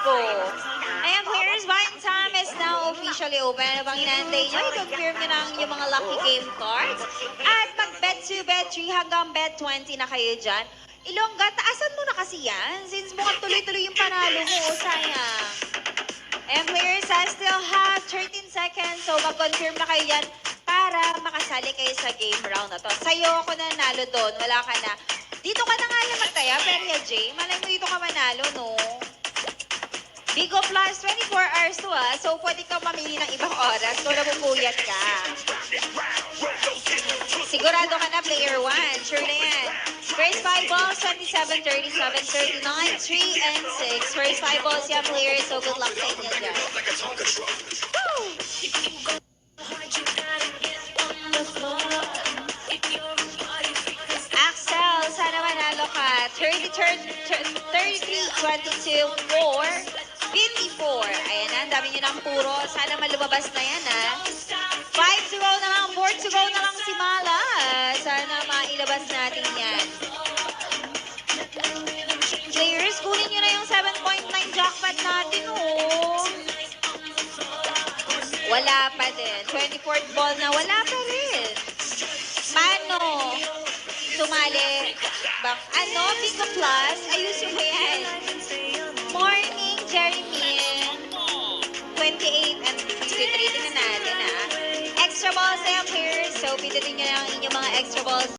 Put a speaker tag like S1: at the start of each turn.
S1: po. Ayan, players, buying time is now officially open. Ano bang inaantay nyo? I-confirm nyo na ang inyong mga lucky game cards. At mag-bet 2, bet 3 hanggang bet 20 na kayo dyan. Ilongga, taasan mo na kasi yan. Since mukhang tuloy-tuloy yung panalo mo, sayang. Ayan, players, still have 13 seconds. So, mag-confirm na kayo yan para makasali kayo sa game round na to. Sa'yo ako nanalo doon. Wala ka na. Dito ka na nga lang magtaya, Peria J. Malay mo dito ka manalo, no? Bigo Plus, 24 hours to So, pwede ka mamili ng ibang oras kung nabubuyat ka. Sigurado ka na, player 1. Sure na yan. First 5 balls, 27, 37, 39, 3, and 6. First 5 balls yan, players. So, good luck sa inyo dyan. Woo! Axel, sana manalo ka. 33, 22, 4, 54. Ayan na, ang dami nyo ng puro. Sana malumabas na yan, ha. 5 to go na lang, 4 to go na lang si Mala. Sana mailabas natin yan. Players, kunin nyo na yung 7.9 jackpot natin, oh. Wala pa din. 24th ball na, wala pa rin. Paano? Sumali. Ano? Bigo Plus? Ayusin mo yan. Morning, Jeremy. 28 and 53. Tingnan natin, ha. Extra balls na yan, players. So, pindutin nyo na ang inyong mga extra balls.